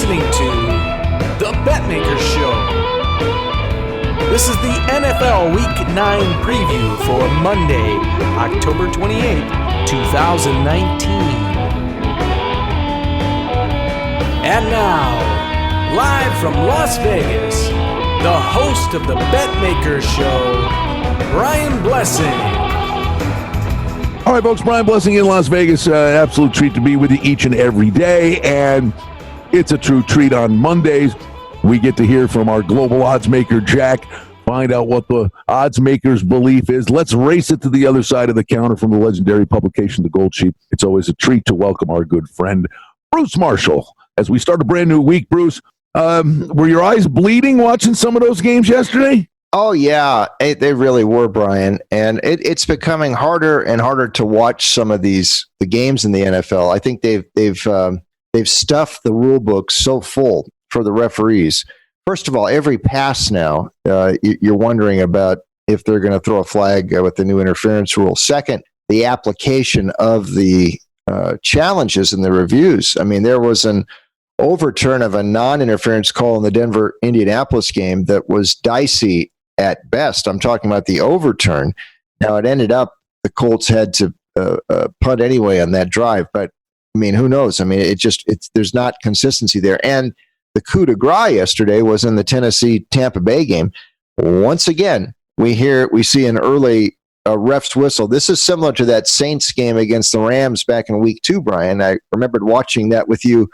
listening to the Betmaker Show. This is the NFL Week 9 preview for Monday, October 28th, 2019. And now, live from Las Vegas, the host of the Betmaker Show, Brian Blessing. All right, folks, Brian Blessing in Las Vegas. Absolute treat to be with you each and every day, and it's a true treat on Mondays. We get to hear from our global odds maker, Jack, find out what the odds maker's belief is. Let's race it to the other side of the counter from the legendary publication, The Gold Sheet. It's always a treat to welcome our good friend, Bruce Marshall. As we start a brand new week, Bruce, were your eyes bleeding watching some of those games yesterday? Oh, yeah, they really were, Brian. And it's becoming harder and harder to watch some of the games in the NFL. I think they've stuffed the rule book so full for the referees. First of all, every pass now, you're wondering about if they're going to throw a flag with the new interference rule. Second, the application of the challenges and the reviews. I mean, there was an overturn of a non-interference call in the Denver-Indianapolis game that was dicey at best. I'm talking about the overturn. Now, it ended up the Colts had to punt anyway on that drive, but I mean, who knows? I mean, there's not consistency there. And the coup de grace yesterday was in the Tennessee-Tampa Bay game. Once again, we see an early ref's whistle. This is similar to that Saints game against the Rams back in week 2, Brian. I remembered watching that with you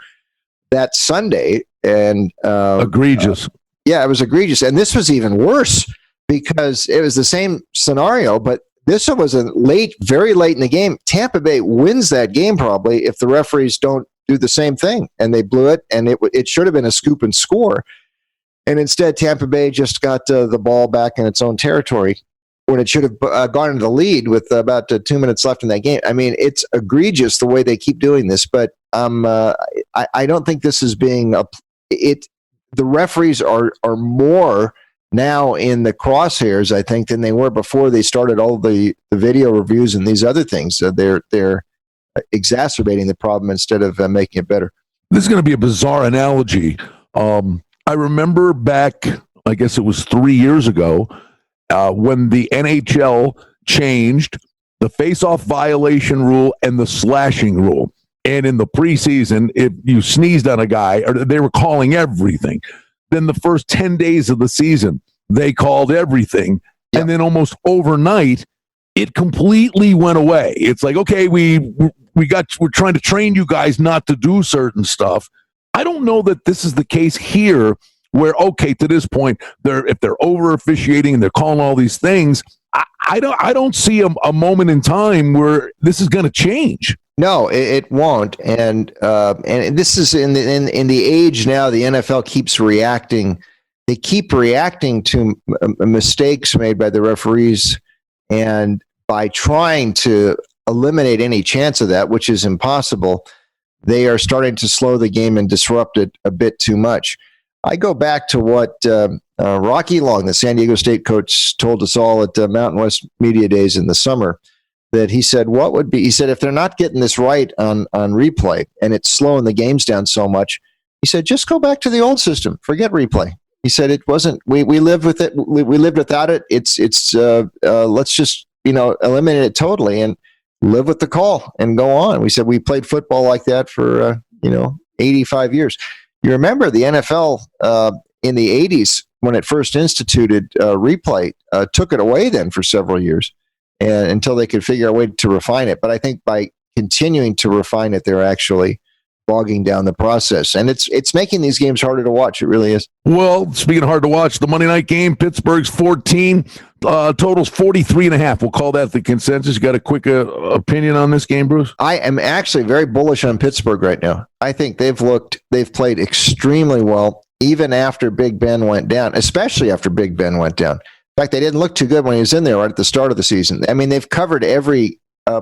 that Sunday, and egregious. Yeah, it was egregious. And this was even worse because it was the same scenario, but this one was very late in the game. Tampa Bay wins that game probably if the referees don't do the same thing, and they blew it, and it should have been a scoop and score. And instead, Tampa Bay just got the ball back in its own territory when it should have gone into the lead with about 2 minutes left in that game. I mean, it's egregious the way they keep doing this, but I don't think this is being the referees are more now in the crosshairs, I think, than they were before they started all the video reviews and these other things. They're exacerbating the problem instead of making it better. This is going to be a bizarre analogy. I remember back, I guess it was 3 years ago, when the NHL changed the face-off violation rule and the slashing rule. And in the preseason, if you sneezed on a guy, or they were calling everything. Then the first 10 days of the season, they called everything. Yep. And then almost overnight, it completely went away. It's like, okay, we're trying to train you guys not to do certain stuff. I don't know that this is the case here where, okay, to this point, if they're over officiating and they're calling all these things, I don't see a moment in time where this is going to change. No, it won't, and this is in the age now. The NFL keeps reacting. They keep reacting to mistakes made by the referees, and by trying to eliminate any chance of that, which is impossible, they are starting to slow the game and disrupt it a bit too much. I go back to what Rocky Long, the San Diego State coach, told us all at Mountain West Media Days in the summer. That he said, he said, if they're not getting this right on replay and it's slowing the games down so much, he said, just go back to the old system. Forget replay. He said, it wasn't, we lived with it. We lived without it. Let's just, eliminate it totally and live with the call and go on. We said, we played football like that for, 85 years. You remember the NFL in the 80s when it first instituted replay, took it away then for several years. And until they could figure out a way to refine it. But I think by continuing to refine it, they're actually bogging down the process. And it's making these games harder to watch. It really is. Well, speaking of hard to watch, the Monday night game, Pittsburgh's 14, totals 43.5. We'll call that the consensus. You got a quick opinion on this game, Bruce? I am actually very bullish on Pittsburgh right now. I think they've played extremely well, even after Big Ben went down, especially after Big Ben went down. In fact, they didn't look too good when he was in there right at the start of the season. I mean, they've covered every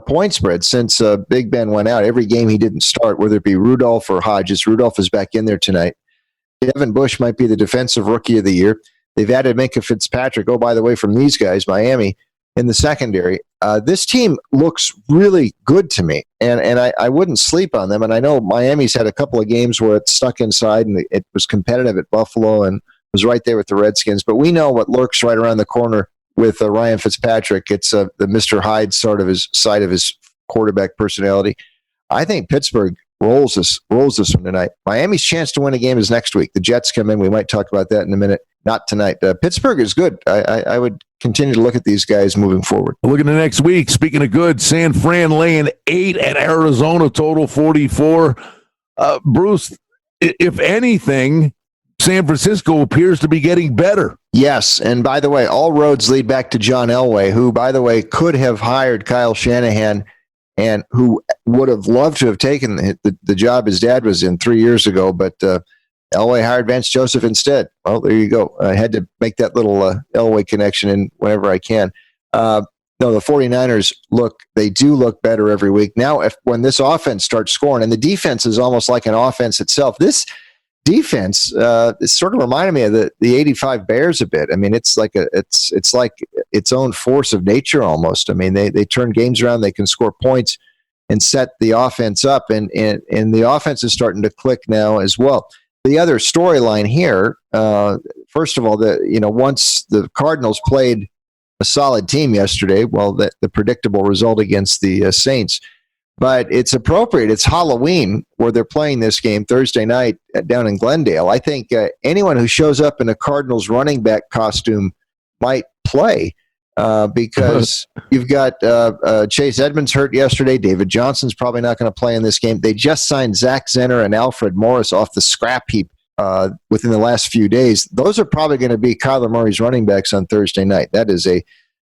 point spread since Big Ben went out. Every game he didn't start, whether it be Rudolph or Hodges. Rudolph is back in there tonight. Devin Bush might be the defensive rookie of the year. They've added Minka Fitzpatrick, by the way, from these guys, Miami, in the secondary. this team looks really good to me, and I wouldn't sleep on them. And I know Miami's had a couple of games where it stuck inside, and it was competitive at Buffalo and was right there with the Redskins. But we know what lurks right around the corner with Ryan Fitzpatrick. It's the Mr. Hyde sort of his side of his quarterback personality. I think Pittsburgh rolls this one tonight. Miami's chance to win a game is next week. The Jets come in. We might talk about that in a minute. Not tonight. Pittsburgh is good. I would continue to look at these guys moving forward. Looking to next week. Speaking of good, San Fran laying 8 at Arizona, total 44. Bruce, if anything, San Francisco appears to be getting better. Yes, and by the way, all roads lead back to John Elway, who, by the way, could have hired Kyle Shanahan and who would have loved to have taken the job his dad was in 3 years ago, but Elway hired Vance Joseph instead. Well, there you go. I had to make that little Elway connection in whenever I can. No, the 49ers they do look better every week. Now, when this offense starts scoring, and the defense is almost like an offense itself, this defense it sort of reminded me of the 85 Bears a bit. I mean, it's like its own force of nature almost. I mean, they turn games around, they can score points and set the offense up, and the offense is starting to click now as well. The other storyline here, first of all, once the Cardinals played a solid team yesterday, well, the predictable result against the Saints, but it's appropriate. It's Halloween where they're playing this game Thursday night down in Glendale. I think anyone who shows up in a Cardinals running back costume might play because you've got Chase Edmonds hurt yesterday. David Johnson's probably not going to play in this game. They just signed Zach Zenner and Alfred Morris off the scrap heap within the last few days. Those are probably going to be Kyler Murray's running backs on Thursday night. That is a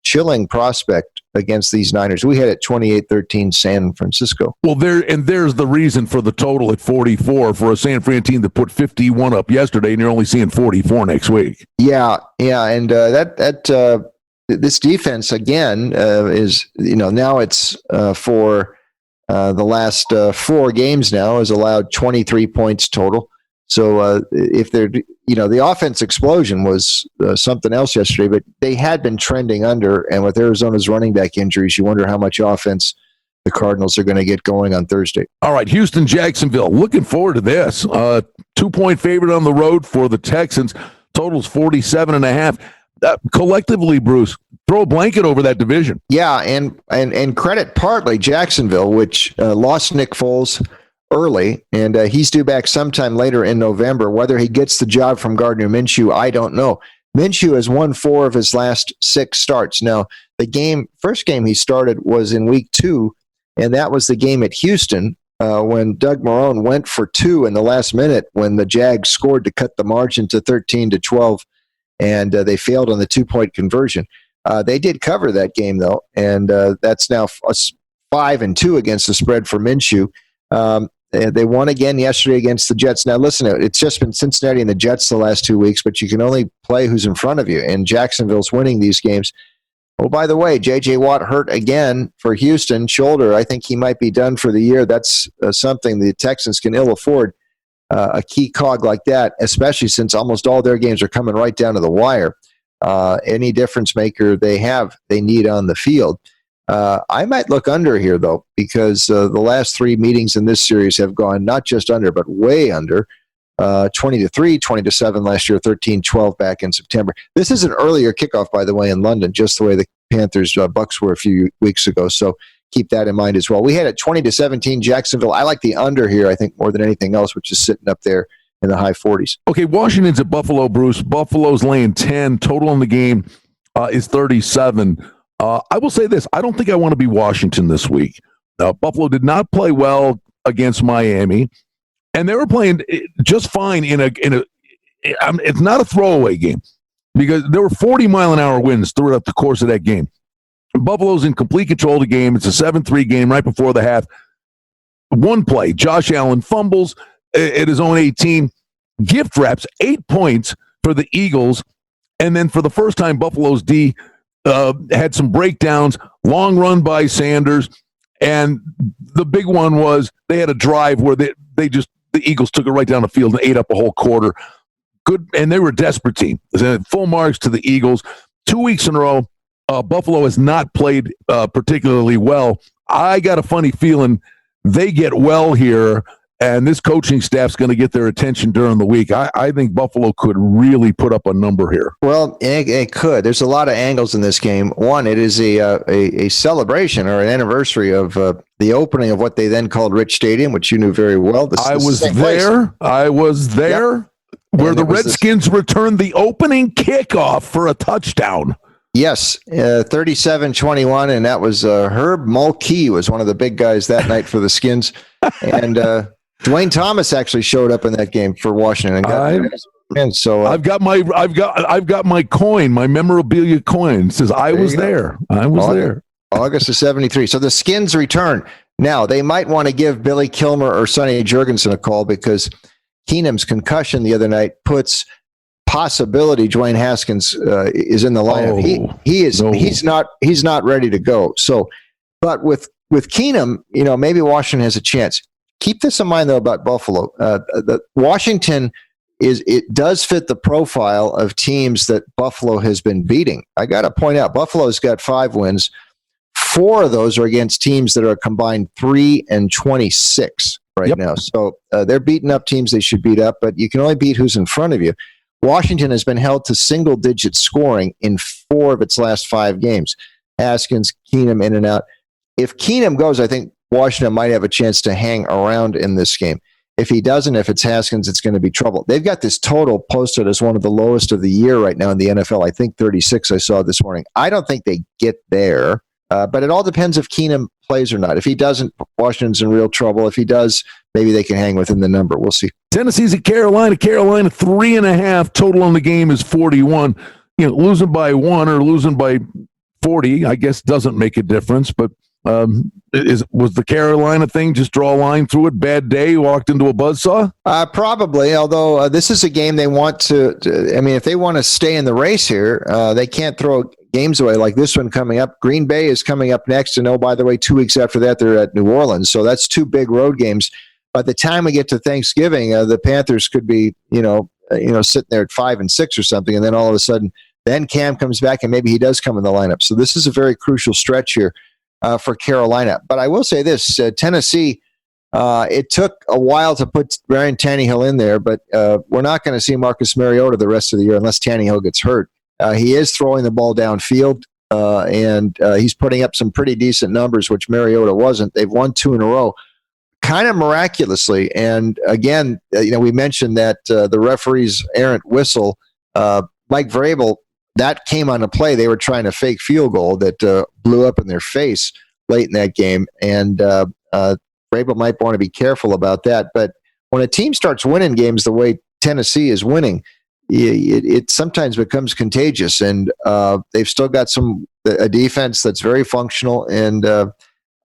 chilling prospect against these Niners. We had it 28-13 San Francisco. Well, there's the reason for the total at 44 for a San Fran team that put 51 up yesterday, and you're only seeing 44 next week. Yeah, and this defense again is now it's for the last 4 games now has allowed 23 points total. So if they're the offense explosion was something else yesterday, but they had been trending under, and with Arizona's running back injuries, you wonder how much offense the Cardinals are going to get going on Thursday. All right, Houston, Jacksonville. Looking forward to this. 2-point favorite on the road for the Texans. Totals 47.5. Collectively, Bruce, throw a blanket over that division. Yeah, and credit partly Jacksonville, which lost Nick Foles early, and he's due back sometime later in November. Whether he gets the job from Gardner Minshew, I don't know. Minshew has won 4 of his last 6 starts. Now, the first game he started was in week 2, and that was the game at Houston when Doug Marrone went for 2 in the last minute when the Jags scored to cut the margin to 13-12, and they failed on the 2-point conversion. They did cover that game, though, and that's now 5-2 against the spread for Minshew. They won again yesterday against the Jets. Now, listen, it's just been Cincinnati and the Jets the last 2 weeks, but you can only play who's in front of you, and Jacksonville's winning these games. Oh, by the way, J.J. Watt hurt again for Houston, shoulder. I think he might be done for the year. That's something the Texans can ill afford, a key cog like that, especially since almost all their games are coming right down to the wire. Any difference maker they need on the field. I might look under here, though, because the last 3 meetings in this series have gone not just under, but way under. 20-3, 20-7 last year, 13-12 back in September. This is an earlier kickoff, by the way, in London, just the way the Panthers Bucks were a few weeks ago. So keep that in mind as well. We had it 20-17 Jacksonville. I like the under here, I think, more than anything else, which is sitting up there in the high 40s. Okay, Washington's at Buffalo, Bruce. Buffalo's laying 10. Total in the game is 37. I will say this. I don't think I want to be Washington this week. Buffalo did not play well against Miami, and they were playing just fine it's not a throwaway game because there were 40-mile-an-hour winds throughout the course of that game. Buffalo's in complete control of the game. It's a 7-3 game right before the half. One play, Josh Allen fumbles at his own 18. Gift wraps 8 points for the Eagles, and then for the first time, Buffalo's D had some breakdowns, long run by Sanders, and the big one was they had a drive where the Eagles took it right down the field and ate up a whole quarter. Good, and they were a desperate team. Full marks to the Eagles. 2 weeks in a row, Buffalo has not played particularly well. I got a funny feeling they get well here, and this coaching staff's going to get their attention during the week. I think Buffalo could really put up a number here. Well, it could. There's a lot of angles in this game. One, it is a celebration or an anniversary of the opening of what they then called Rich Stadium, which you knew very well. I was there. Yep. Where the Redskins returned the opening kickoff for a touchdown. Yes, 37-21, and that was Herb Mulkey was one of the big guys that night for the Skins, and Dwayne Thomas actually showed up in that game for Washington. And so I've got my coin, my memorabilia coin. It says I was there. I was there. August of '73. So the Skins return. Now they might want to give Billy Kilmer or Sonny Jurgensen a call because Keenum's concussion the other night puts possibility Dwayne Haskins is in the lineup. He's not ready to go. So, but with Keenum, maybe Washington has a chance. Keep this in mind though about Buffalo. Washington does fit the profile of teams that Buffalo has been beating. I got to point out Buffalo's got 5 wins. 4 of those are against teams that are combined 3-26 right now. So they're beating up teams they should beat up, but you can only beat who's in front of you. Washington has been held to single-digit scoring in 4 of its last 5 games. Haskins, Keenum in and out. If Keenum goes, I think Washington might have a chance to hang around in this game. If he doesn't, if it's Haskins, it's going to be trouble. They've got this total posted as one of the lowest of the year right now in the NFL. I think 36 I saw this morning. I don't think they get there, but it all depends if Keenum plays or not. If he doesn't, Washington's in real trouble. If he does, maybe they can hang within the number. We'll see. Tennessee's at Carolina. Carolina 3.5. Total on the game is 41. Losing by 1 or losing by 40, I guess, doesn't make a difference. But was the Carolina thing just draw a line through it? Bad day, walked into a buzzsaw? Probably. Although this is a game they want to. If they want to stay in the race here, they can't throw games away like this one coming up. Green Bay is coming up next, and by the way, 2 weeks after that, they're at New Orleans. So that's 2 big road games. By the time we get to Thanksgiving, the Panthers could be, sitting there at 5-6 or something, and then all of a sudden, then Cam comes back, and maybe he does come in the lineup. So this is a very crucial stretch here for Carolina. But I will say this: Tennessee, it took a while to put Ryan Tannehill in there, but we're not going to see Marcus Mariota the rest of the year unless Tannehill gets hurt. He is throwing the ball downfield, and he's putting up some pretty decent numbers, which Mariota wasn't. They've won 2 in a row, kind of miraculously. And again, we mentioned that the referee's errant whistle, Mike Vrabel, that came on a play. They were trying to fake field goal that blew up in their face late in that game. And Vrabel might want to be careful about that. But when a team starts winning games the way Tennessee is winning, it sometimes becomes contagious. And they've still got a defense that's very functional. And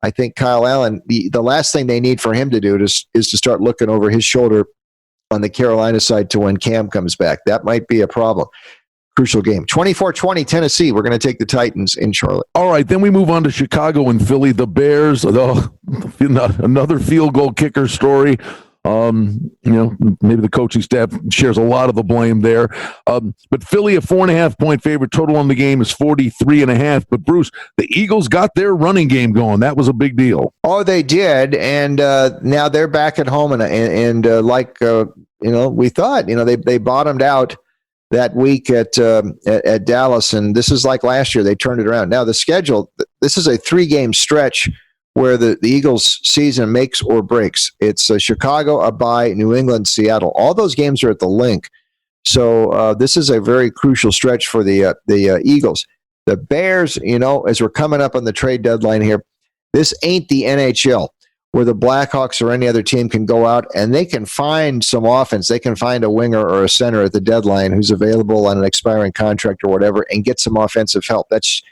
I think Kyle Allen, the last thing they need for him to do is to start looking over his shoulder on the Carolina side to when Cam comes back. That might be a problem. Crucial game. 24-20 Tennessee. We're going to take the Titans in Charlotte. All right, then we move on to Chicago and Philly. The Bears, another field goal kicker story. Maybe the coaching staff shares a lot of the blame there. But Philly, a 4.5-point favorite. Total on the game is 43.5. But Bruce, the Eagles got their running game going. That was a big deal. Oh, they did, and now they're back at home, and we thought, they bottomed out that week at Dallas, and this is like last year. They turned it around. Now the schedule. This is a 3-game stretch where the Eagles' season makes or breaks. It's Chicago, a bye, New England, Seattle. All those games are at the Link. So this is a very crucial stretch for the Eagles. The Bears, as we're coming up on the trade deadline here, this ain't the NHL where the Blackhawks or any other team can go out and they can find some offense. They can find a winger or a center at the deadline who's available on an expiring contract or whatever and get some offensive help. That's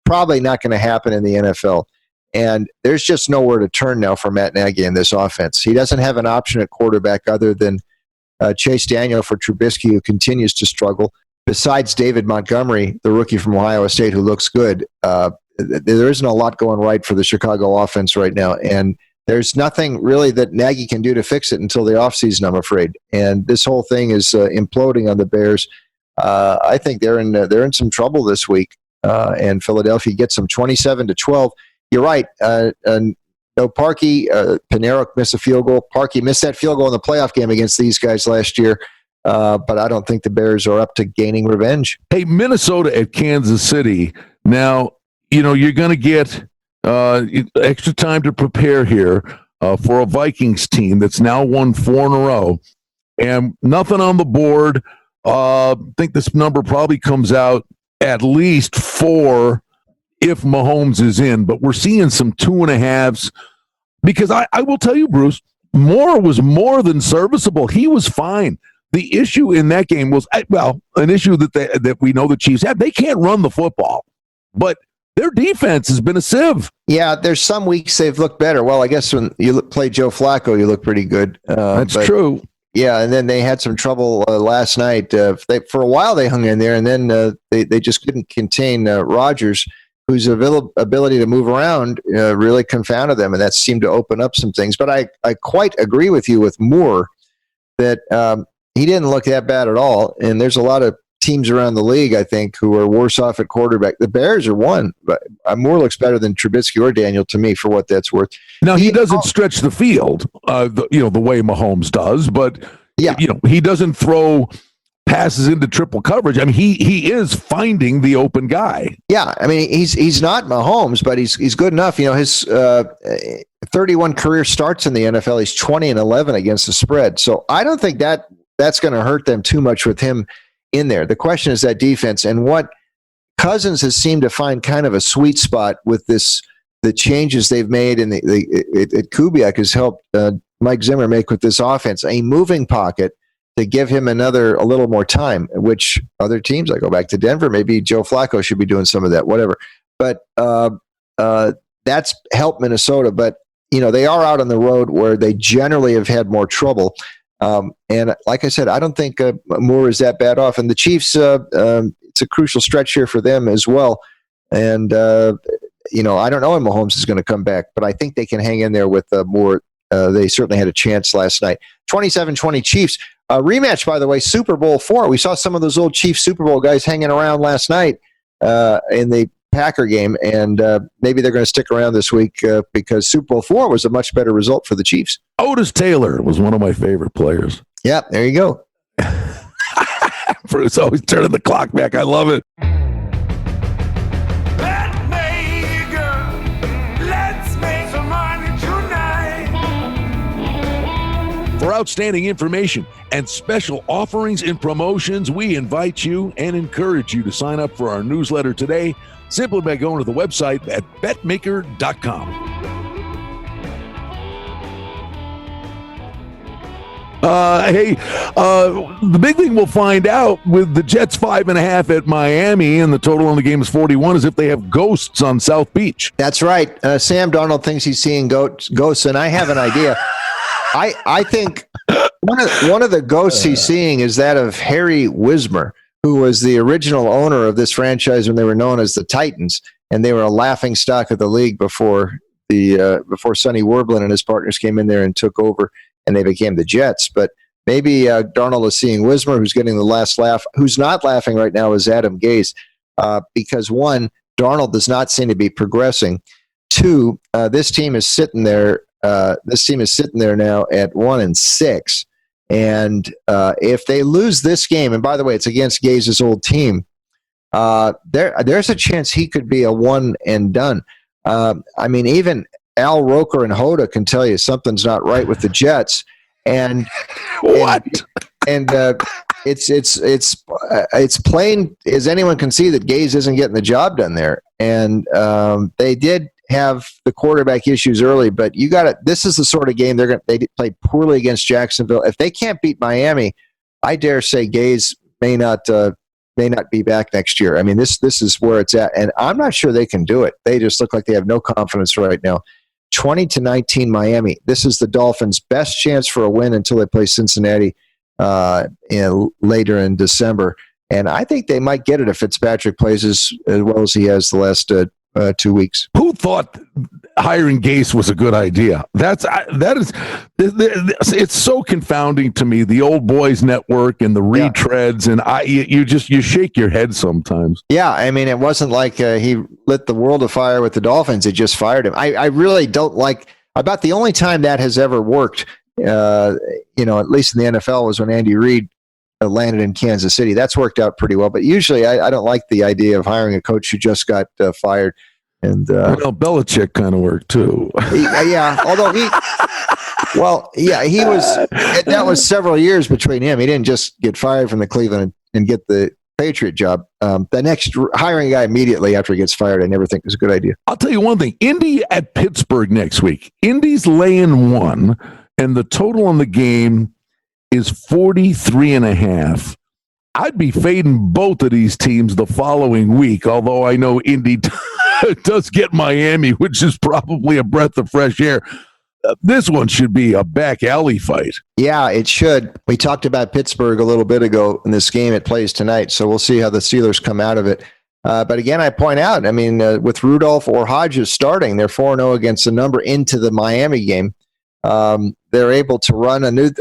probably not going to happen in the NFL. And there's just nowhere to turn now for Matt Nagy in this offense. He doesn't have an option at quarterback other than Chase Daniel for Trubisky, who continues to struggle. Besides David Montgomery, the rookie from Ohio State, who looks good, there isn't a lot going right for the Chicago offense right now. And there's nothing really that Nagy can do to fix it until the offseason, I'm afraid. And this whole thing is imploding on the Bears. I think they're in some trouble this week. and Philadelphia gets them 27-12. You're right. No, Parkey, Pinero missed a field goal. Parkey missed that field goal in the playoff game against these guys last year. But I don't think the Bears are up to gaining revenge. Hey, Minnesota at Kansas City. Now, you're going to get extra time to prepare here for a Vikings team that's now won 4 in a row. And nothing on the board. I think this number probably comes out at least 4 if Mahomes is in. But we're seeing some 2.5s. Because I will tell you, Bruce, Moore was more than serviceable. He was fine. The issue in that game was, an issue that we know the Chiefs have. They can't run the football, but their defense has been a sieve. Yeah, there's some weeks they've looked better. Well, I guess when you play Joe Flacco, you look pretty good. That's true. Yeah, and then they had some trouble last night. For a while, they hung in there, and then they just couldn't contain Rodgers, whose ability to move around really confounded them, and that seemed to open up some things. But I quite agree with you with Moore that he didn't look that bad at all. And there's a lot of teams around the league, I think, who are worse off at quarterback. The Bears are one, but Moore looks better than Trubisky or Daniel to me, for what that's worth. Now, he doesn't stretch the field, the way Mahomes does, but he doesn't throw passes into triple coverage. I mean, he is finding the open guy. Yeah, I mean, he's not Mahomes, but he's good enough. His 31 career starts in the NFL. He's 20-11 against the spread. So I don't think that's going to hurt them too much with him in there. The question is that defense, and what Cousins has seemed to find kind of a sweet spot with the changes they've made, and Kubiak has helped Mike Zimmer make with this offense, a moving pocket to give him a little more time, which other teams, I go back to Denver, maybe Joe Flacco should be doing some of that, whatever. But that's helped Minnesota. But, they are out on the road where they generally have had more trouble. And like I said, I don't think Moore is that bad off. And the Chiefs, it's a crucial stretch here for them as well. And, I don't know when Mahomes is going to come back, but I think they can hang in there with Moore. They certainly had a chance last night. 27-20 Chiefs. Rematch, by the way, Super Bowl IV. We saw some of those old Chiefs Super Bowl guys hanging around last night in the Packer game, and maybe they're going to stick around this week because Super Bowl IV was a much better result for the Chiefs. Otis Taylor was one of my favorite players. Yeah, there you go. Bruce always turning the clock back. I love it. For outstanding information and special offerings and promotions, we invite you and encourage you to sign up for our newsletter today simply by going to the website at betmaker.com. The big thing we'll find out with the Jets 5.5 at Miami, and the total on the game is 41, is if they have ghosts on South Beach. That's right. Sam Darnold thinks he's seeing ghosts, and I have an idea. I think one of the ghosts he's seeing is that of Harry Wismer, who was the original owner of this franchise when they were known as the Titans, and they were a laughing stock of the league before Sonny Werblin and his partners came in there and took over, and they became the Jets. But maybe Darnold is seeing Wismer, who's getting the last laugh. Who's not laughing right now is Adam Gase, because one, Darnold does not seem to be progressing. Two, this team is sitting there. This team is sitting there now at 1-6, and if they lose this game, and by the way, it's against Gaze's old team, there's a chance he could be a one and done. I mean, even Al Roker and Hoda can tell you something's not right with the Jets, and what? It's plain as anyone can see that Gaze isn't getting the job done there, and they did have the quarterback issues early, but this is the sort of game they played poorly against Jacksonville. If they can't beat Miami, I dare say Gaze may not be back next year. I mean, this is where it's at, and I'm not sure they can do it. They just look like they have no confidence right now. 20-19 Miami. This is the Dolphins' best chance for a win until they play Cincinnati later in December. And I think they might get it if Fitzpatrick plays as well as he has the last 2 weeks. Who thought hiring Gase was a good idea? It's so confounding to me. The old boys network and the retreads, and you shake your head sometimes. Yeah, I mean, it wasn't like he lit the world afire with the Dolphins. They just fired him. I really don't like. About the only time that has ever worked, at least in the NFL, was when Andy Reid landed in Kansas City. That's worked out pretty well. But usually, I don't like the idea of hiring a coach who just got fired. And Belichick kind of worked too. Although he was. That was several years between him. He didn't just get fired from the Cleveland and get the Patriot job. The next hiring a guy immediately after he gets fired, I never think was a good idea. I'll tell you one thing: Indy at Pittsburgh next week. Indy's laying 1, and the total on the game is 43.5. I'd be fading both of these teams the following week, although I know Indy does get Miami, which is probably a breath of fresh air. This one should be a back alley fight. Yeah, it should. We talked about Pittsburgh a little bit ago in this game. It plays tonight, so we'll see how the Steelers come out of it. But again, I point out, I mean, with Rudolph or Hodges starting, they're 4-0 against the number into the Miami game. They're able to run a new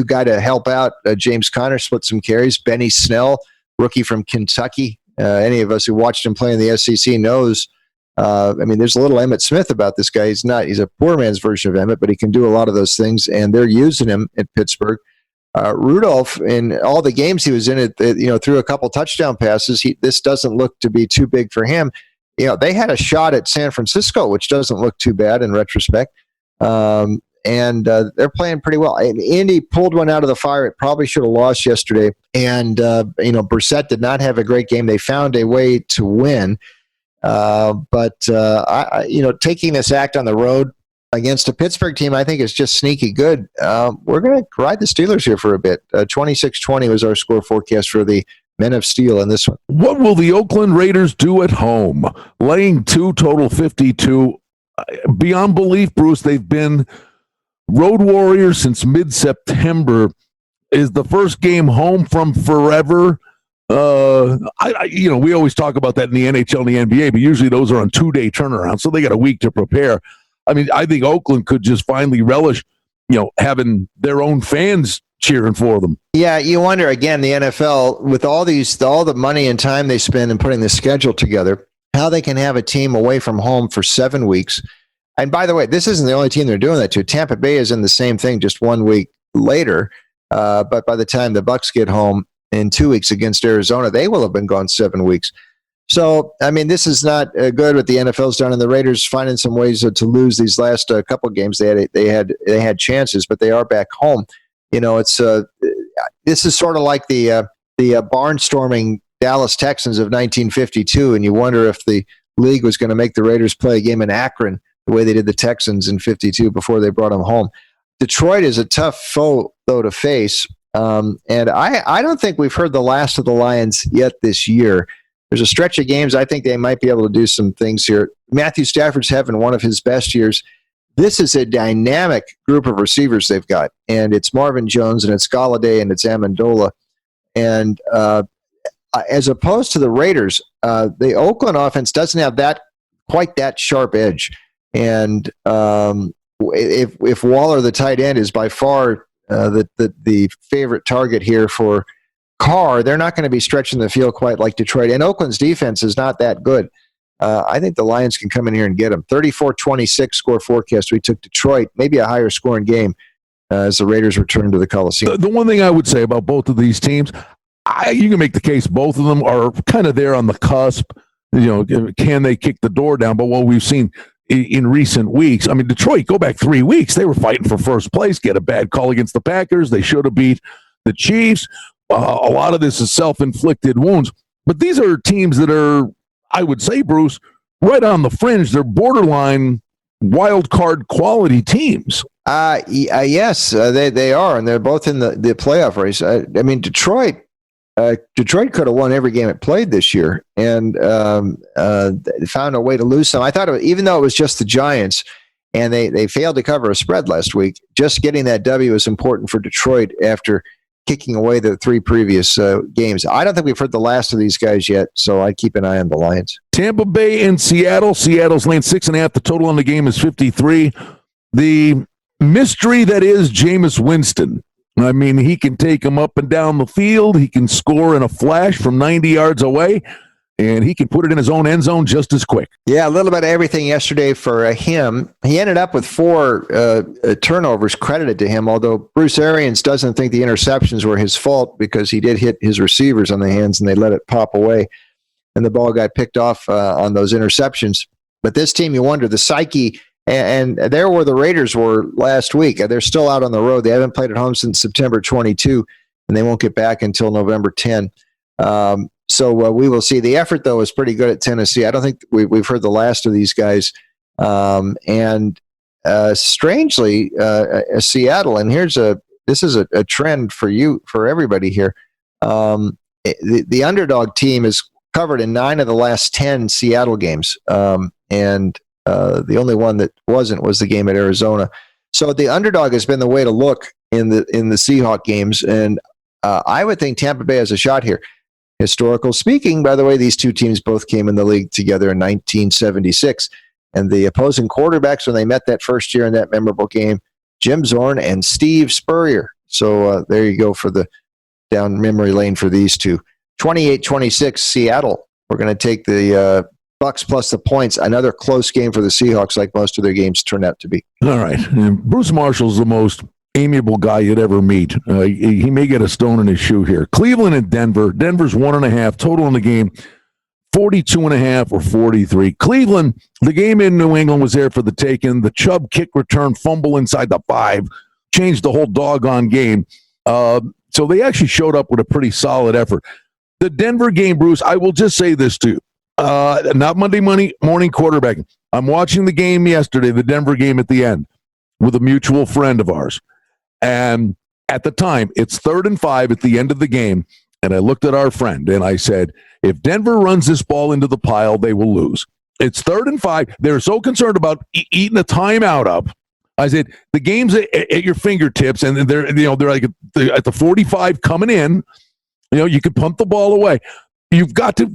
guy to help out. James Conner split some carries. Benny Snell, rookie from Kentucky. Any of us who watched him play in the SEC knows. There's a little Emmitt Smith about this guy. He's a poor man's version of Emmitt, but he can do a lot of those things, and they're using him at Pittsburgh. Rudolph, in all the games he was in, threw a couple touchdown passes. This doesn't look to be too big for him. They had a shot at San Francisco, which doesn't look too bad in retrospect. And they're playing pretty well. And Indy pulled one out of the fire. It probably should have lost yesterday. And, Brissett did not have a great game. They found a way to win. But taking this act on the road against a Pittsburgh team, I think is just sneaky good. We're going to ride the Steelers here for a bit. 26-20 was our score forecast for the Men of Steel in this one. What will the Oakland Raiders do at home? Laying 2, total 52. Beyond belief, Bruce, they've been road warriors since mid-September. Is the first game home from forever? We always talk about that in the NHL and the NBA, but usually those are on 2-day turnaround, so they got a week to prepare. I mean, I think Oakland could just finally relish, having their own fans cheering for them. Yeah, you wonder again, the NFL with all the money and time they spend in putting the schedule together, how they can have a team away from home for 7 weeks. And by the way, this isn't the only team they're doing that to. Tampa Bay is in the same thing, just 1 week later. But by the time the Bucs get home in 2 weeks against Arizona, they will have been gone 7 weeks. So, I mean, this is not good what the NFL's done, and the Raiders finding some ways to lose these last couple games. They had chances, but they are back home. It's this is sort of like the barnstorming Dallas Texans of 1952, and you wonder if the league was going to make the Raiders play a game in Akron the way they did the Texans in 52 before they brought them home. Detroit is a tough foe, though, to face, and I don't think we've heard the last of the Lions yet this year. There's a stretch of games I think they might be able to do some things here. Matthew Stafford's having one of his best years. This is a dynamic group of receivers they've got, and it's Marvin Jones, and it's Golladay, and it's Amendola. And as opposed to the Raiders, the Oakland offense doesn't have quite that sharp edge. And if Waller, the tight end, is by far the favorite target here for Carr, they're not going to be stretching the field quite like Detroit. And Oakland's defense is not that good. I think the Lions can come in here and get them. 34-26 score forecast. We took Detroit, maybe a higher scoring game as the Raiders return to the Coliseum. The one thing I would say about both of these teams, you can make the case both of them are kind of there on the cusp. Can they kick the door down? But what we've seen in recent weeks, I mean, Detroit, go back 3 weeks, they were fighting for first place, get a bad call against the Packers. They should have beat the Chiefs. A lot of this is self-inflicted wounds. But these are teams that are, I would say, Bruce, right on the fringe. They're borderline wild card quality teams. Yes, they are, and they're both in the playoff race. I mean, Detroit could have won every game it played this year, and found a way to lose some. I thought, even though it was just the Giants, and they failed to cover a spread last week, just getting that W is important for Detroit after kicking away the 3 previous games. I don't think we've heard the last of these guys yet, so I'd keep an eye on the Lions. Tampa Bay and Seattle. Seattle's laying 6.5. The total on the game is 53. The mystery that is Jameis Winston. I mean, he can take them up and down the field. He can score in a flash from 90 yards away, and he can put it in his own end zone just as quick. Yeah, a little bit of everything yesterday for him. He ended up with 4 turnovers credited to him, although Bruce Arians doesn't think the interceptions were his fault because he did hit his receivers on the hands and they let it pop away, and the ball got picked off on those interceptions. But this team, you wonder, the psyche, and there where the Raiders were last week. They're still out on the road. They haven't played at home since September 22, and they won't get back until November 10. So we will see. The effort, though, is pretty good at Tennessee. I don't think we've heard the last of these guys. And strangely, Seattle, and this is a trend for everybody here. The underdog team is covered in 9 of the last 10 Seattle games. And the only one that wasn't was the game at Arizona. So the underdog has been the way to look in the Seahawk games. And I would think Tampa Bay has a shot here. Historical speaking, by the way, these two teams both came in the league together in 1976. And the opposing quarterbacks, when they met that first year in that memorable game, Jim Zorn and Steve Spurrier. So there you go for the down memory lane for these two. 28-26 Seattle. We're going to take the Bucks plus the points. Another close game for the Seahawks, like most of their games turn out to be. All right. And Bruce Marshall's the most amiable guy you'd ever meet. He may get a stone in his shoe here. Cleveland and Denver. Denver's 1.5 total in the game. 42.5 or 43. Cleveland, the game in New England was there for the taking. The Chubb kick return fumble inside the 5 changed the whole doggone game. So they actually showed up with a pretty solid effort. The Denver game, Bruce, I will just say this to you. Not Monday morning quarterbacking. I'm watching the game yesterday, the Denver game at the end, with a mutual friend of ours. And at the time, it's 3rd and 5 at the end of the game. And I looked at our friend and I said, if Denver runs this ball into the pile, they will lose. It's 3rd and 5. They're so concerned about eating a timeout up. I said, the game's at your fingertips, and they're like at the 45 coming in. You could punt the ball away. You've got to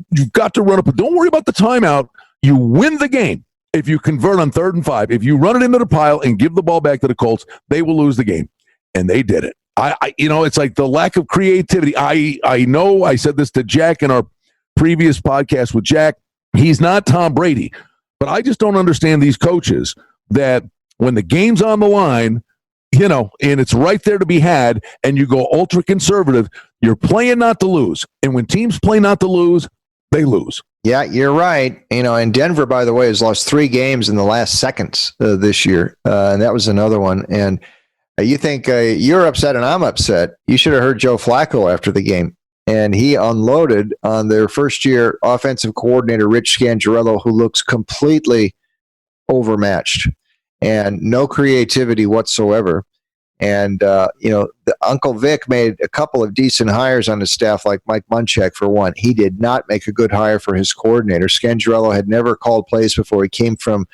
run up. But don't worry about the timeout. You win the game if you convert on 3rd and 5. If you run it into the pile and give the ball back to the Colts, they will lose the game. And they did it. It's like the lack of creativity. I know I said this to Jack in our previous podcast with Jack. He's not Tom Brady, but I just don't understand these coaches that when the game's on the line, and it's right there to be had, and you go ultra conservative, you're playing not to lose. And when teams play not to lose, they lose. Yeah, you're right. And Denver, by the way, has lost 3 games in the last seconds this year. And that was another one. And you think you're upset and I'm upset. You should have heard Joe Flacco after the game. And he unloaded on their first-year offensive coordinator, Rich Scangarello, who looks completely overmatched and no creativity whatsoever. And, the Uncle Vic made a couple of decent hires on his staff, like Mike Munchak, for one. He did not make a good hire for his coordinator. Scangarello had never called plays before. He came from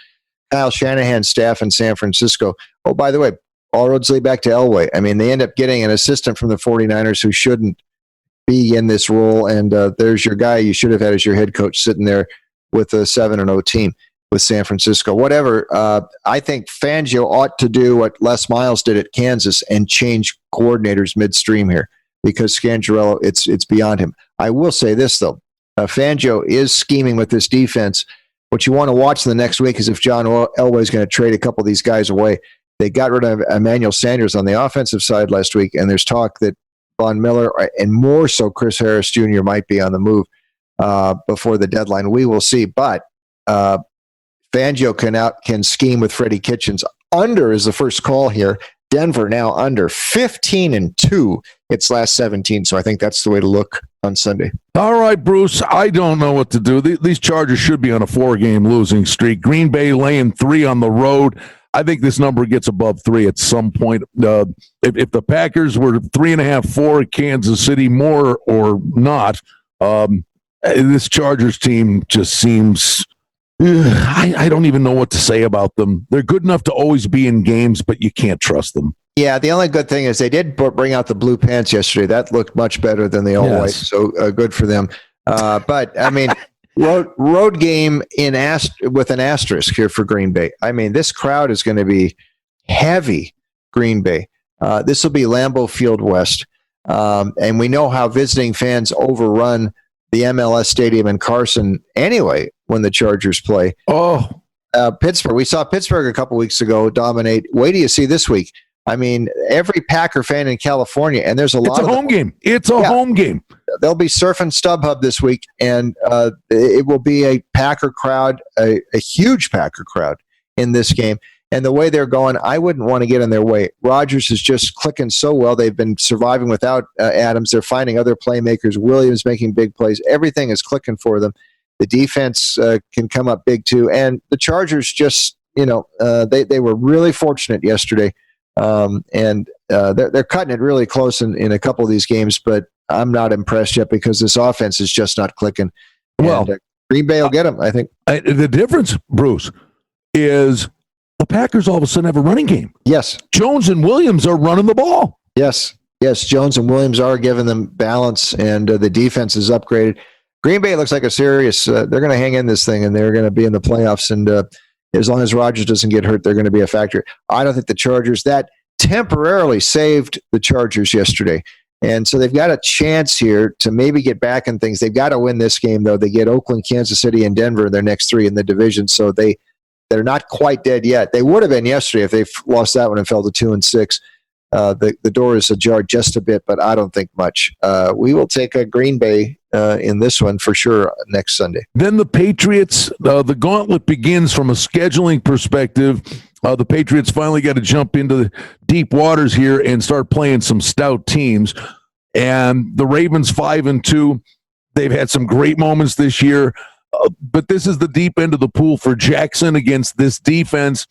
Kyle Shanahan's staff in San Francisco. Oh, by the way, all roads lead back to Elway. I mean, they end up getting an assistant from the 49ers who shouldn't be in this role. And there's your guy you should have had as your head coach sitting there with a 7-0 team with San Francisco. Whatever. I think Fangio ought to do what Les Miles did at Kansas and change coordinators midstream here, because Scangarello, it's beyond him. I will say this, though. Fangio is scheming with this defense. What you want to watch in the next week is if John Elway is going to trade a couple of these guys away. They got rid of Emmanuel Sanders on the offensive side last week, and there's talk that Von Miller and more so Chris Harris Jr. might be on the move before the deadline. We will see. But Fangio can scheme with Freddie Kitchens. Under is the first call here. Denver now under 15-2 its last 17. So I think that's the way to look on Sunday. All right, Bruce, I don't know what to do. These Chargers should be on a 4-game losing streak. Green Bay laying 3 on the road. I think this number gets above 3 at some point. If the Packers were 3.5, 4 at Kansas City, more or not, this Chargers team just seems... I don't even know what to say about them. They're good enough to always be in games, but you can't trust them. Yeah, the only good thing is they did bring out the blue pants yesterday. That looked much better than the all white, so good for them. But I mean, road game with an asterisk here for Green Bay. I mean, this crowd is going to be heavy. Green Bay. This will be Lambeau Field West, and we know how visiting fans overrun the MLS Stadium in Carson anyway when the Chargers play. Oh, Pittsburgh. We saw Pittsburgh a couple weeks ago dominate. Wait till you see this week. I mean, every Packer fan in California, and there's a lot of home game. It's a home game. They'll be surfing StubHub this week, and it will be a Packer crowd, a huge Packer crowd in this game. And the way they're going, I wouldn't want to get in their way. Rodgers is just clicking so well. They've been surviving without Adams. They're finding other playmakers. Williams making big plays. Everything is clicking for them. The defense can come up big too. And the Chargers just, they were really fortunate yesterday. And they're cutting it really close in a couple of these games, but I'm not impressed yet because this offense is just not clicking. Well, and, Green Bay will get them, I think. The difference, Bruce, is the Packers all of a sudden have a running game. Yes. Jones and Williams are running the ball. Yes. Jones and Williams are giving them balance, and the defense is upgraded. Green Bay looks like a serious, they're going to hang in this thing, and they're going to be in the playoffs, and as long as Rodgers doesn't get hurt, they're going to be a factor. I don't think the Chargers, that temporarily saved the Chargers yesterday. And so they've got a chance here to maybe get back in things. They've got to win this game, though. They get Oakland, Kansas City, and Denver in their next three in the division. So they're not quite dead yet. They would have been yesterday if they lost that one and fell to 2-6. The door is ajar just a bit, but I don't think much. We will take a Green Bay in this one for sure next Sunday. Then the Patriots, the gauntlet begins from a scheduling perspective. The Patriots finally got to jump into the deep waters here and start playing some stout teams. And the Ravens 5-2. They've had some great moments this year, but this is the deep end of the pool for Jackson against this defense.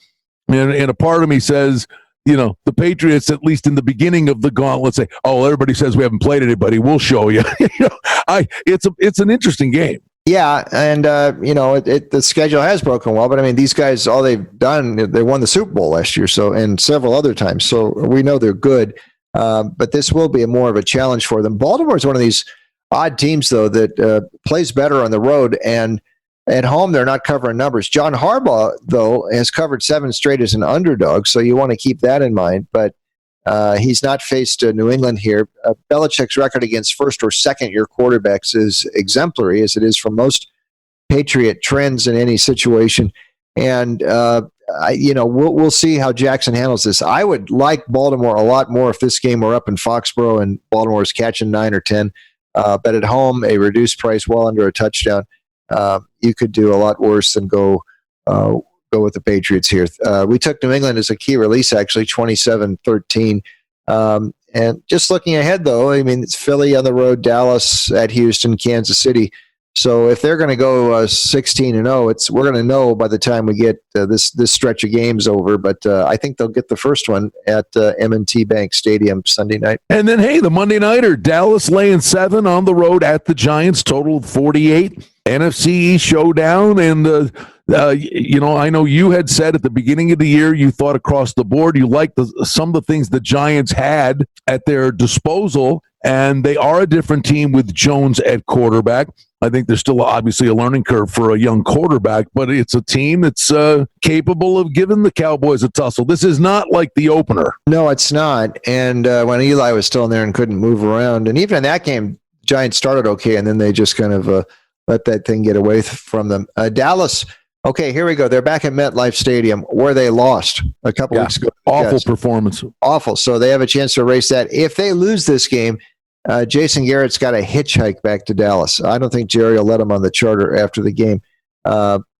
And a part of me says, the Patriots, at least in the beginning of the gauntlet, say, "Oh, everybody says we haven't played anybody. We'll show you." It's an interesting game. Yeah, and the schedule has broken well, but I mean, these guys, all they've done, they won the Super Bowl last year, so and several other times. So we know they're good, but this will be more of a challenge for them. Baltimore is one of these odd teams, though, that plays better on the road, and at home they're not covering numbers. John Harbaugh, though, has covered 7 straight as an underdog, so you want to keep that in mind. But he's not faced New England here. Belichick's record against first or second year quarterbacks is exemplary, as it is for most Patriot trends in any situation. And we'll see how Jackson handles this. I would like Baltimore a lot more if this game were up in Foxborough and Baltimore is catching 9 or 10. But at home, a reduced price, well under a touchdown. You could do a lot worse than go with the Patriots here. We took New England as a key release, actually, 27-13. And just looking ahead, though, I mean, it's Philly on the road, Dallas at Houston, Kansas City. So if they're going to go 16-0, we're going to know by the time we get this stretch of games over. But I think they'll get the first one at M&T Bank Stadium Sunday night. And then, hey, the Monday nighter, Dallas laying 7 on the road at the Giants, total 48. NFC East showdown, and I know you had said at the beginning of the year you thought across the board you liked some of the things the Giants had at their disposal, and they are a different team with Jones at quarterback. I think there's still obviously a learning curve for a young quarterback, but it's a team that's capable of giving the Cowboys a tussle. This is not like the opener. No, it's not. And when Eli was still in there and couldn't move around, and even in that game, Giants started okay, and then they just kind of let that thing get away from them. Dallas, okay, here we go. They're back at MetLife Stadium where they lost a couple weeks ago. Awful performance. Awful. So they have a chance to erase that. If they lose this game, Jason Garrett's got a hitchhike back to Dallas. I don't think Jerry will let him on the charter after the game.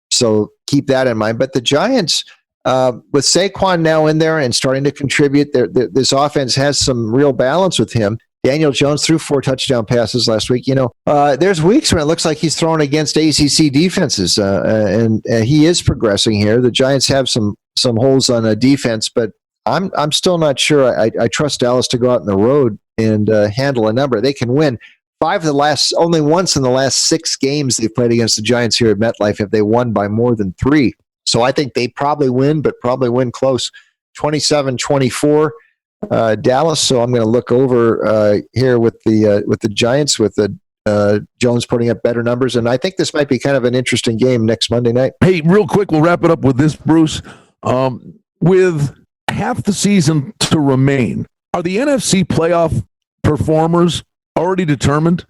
So keep that in mind. But the Giants, with Saquon now in there and starting to contribute, this offense has some real balance with him. Daniel Jones threw 4 touchdown passes last week. There's weeks when it looks like he's throwing against ACC defenses, and he is progressing here. The Giants have some holes on defense, but I'm still not sure. I trust Dallas to go out on the road and handle a number. They can win. Only once in the last 6 games they've played against the Giants here at MetLife have they won by more than 3. So I think they probably win, but probably win close, 27-24. Dallas. So I'm going to look over here with the Giants, with the Jones putting up better numbers, and I think this might be kind of an interesting game next Monday night. Hey, real quick, we'll wrap it up with this, Bruce. With half the season to remain, are the NFC playoff performers already determined?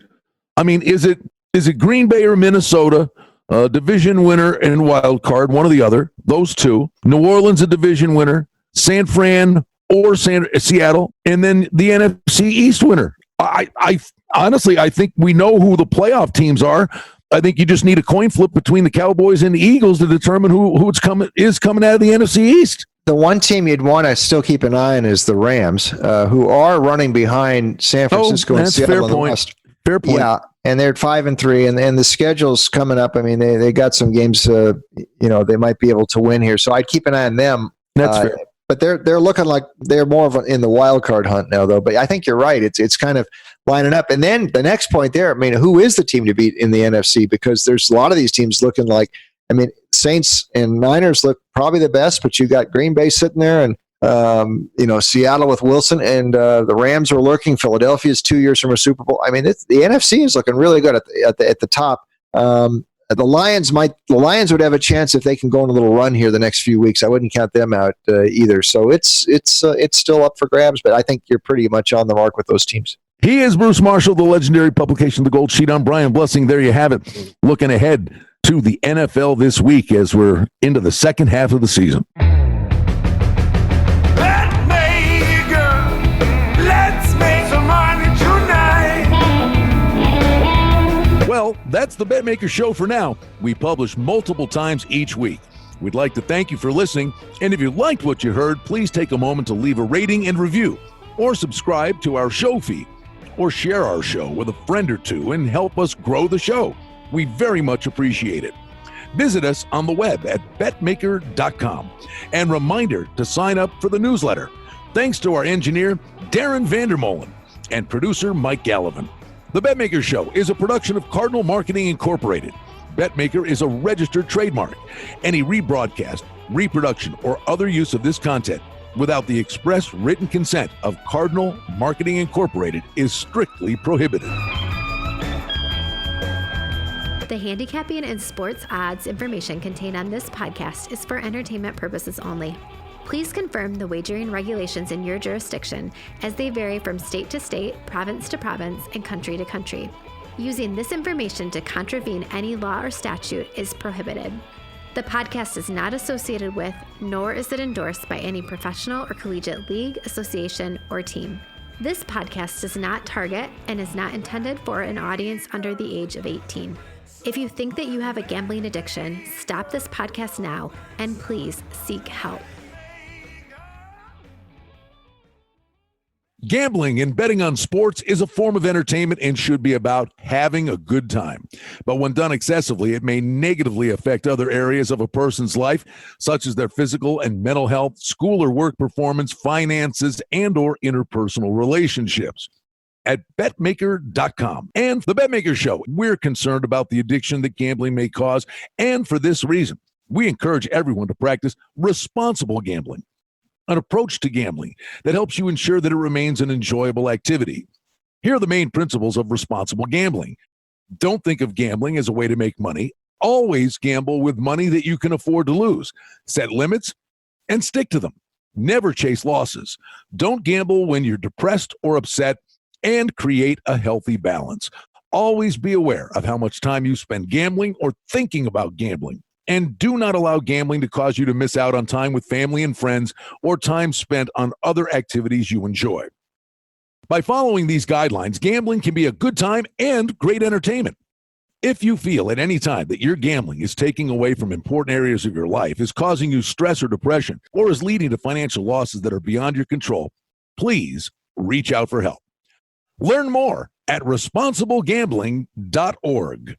I mean, is it Green Bay or Minnesota, division winner and wild card, one or the other, those two? New Orleans a division winner, San Fran or Seattle, and then the NFC East winner. I honestly, I think we know who the playoff teams are. I think you just need a coin flip between the Cowboys and the Eagles to determine who is coming out of the NFC East. The one team you'd want to still keep an eye on is the Rams, who are running behind San Francisco and Seattle in the West. Fair point. Yeah, and they're at 5-3, and the schedule's coming up. I mean, they got some games. They might be able to win here, so I'd keep an eye on them. That's fair. But they're looking like they're more in the wild card hunt now, though. But I think you're right. It's kind of lining up. And then the next point there, I mean, who is the team to beat in the NFC? Because there's a lot of these teams looking like, I mean, Saints and Niners look probably the best, but you got Green Bay sitting there, and Seattle with Wilson, and the Rams are lurking. Philadelphia's 2 years from a Super Bowl. I mean, the NFC is looking really good at the top. The Lions would have a chance if they can go on a little run here the next few weeks. I wouldn't count them out either. So it's still up for grabs, but I think you're pretty much on the mark with those teams. He is Bruce Marshall, the legendary publication The Gold Sheet. I'm Brian Blessing. There you have it. Looking ahead to the NFL this week as we're into the second half of the season. Well, that's the Betmaker Show for now. We publish multiple times each week. We'd like to thank you for listening, and if you liked what you heard, please take a moment to leave a rating and review, or subscribe to our show feed, or share our show with a friend or two and help us grow the show. We very much appreciate it. Visit us on the web at betmaker.com, and reminder to sign up for the newsletter. Thanks to our engineer, Darren Vandermolen, and producer, Mike Gallivan. The Betmaker Show is a production of Cardinal Marketing Incorporated. Betmaker is a registered trademark. Any rebroadcast, reproduction, or other use of this content without the express written consent of Cardinal Marketing Incorporated is strictly prohibited. The handicapping and sports odds information contained on this podcast is for entertainment purposes only. Please confirm the wagering regulations in your jurisdiction, as they vary from state to state, province to province, and country to country. Using this information to contravene any law or statute is prohibited. The podcast is not associated with, nor is it endorsed by any professional or collegiate league, association, or team. This podcast does not target and is not intended for an audience under the age of 18. If you think that you have a gambling addiction, stop this podcast now and please seek help. Gambling and betting on sports is a form of entertainment and should be about having a good time. But when done excessively, it may negatively affect other areas of a person's life, such as their physical and mental health, school or work performance, finances, and or interpersonal relationships. At betmaker.com and the Betmaker Show, we're concerned about the addiction that gambling may cause, and for this reason, we encourage everyone to practice responsible gambling. An approach to gambling that helps you ensure that it remains an enjoyable activity. Here are the main principles of responsible gambling. Don't think of gambling as a way to make money. Always gamble with money that you can afford to lose. Set limits and stick to them. Never chase losses. Don't gamble when you're depressed or upset, and create a healthy balance. Always be aware of how much time you spend gambling or thinking about gambling. And do not allow gambling to cause you to miss out on time with family and friends or time spent on other activities you enjoy. By following these guidelines, gambling can be a good time and great entertainment. If you feel at any time that your gambling is taking away from important areas of your life, is causing you stress or depression, or is leading to financial losses that are beyond your control, please reach out for help. Learn more at responsiblegambling.org.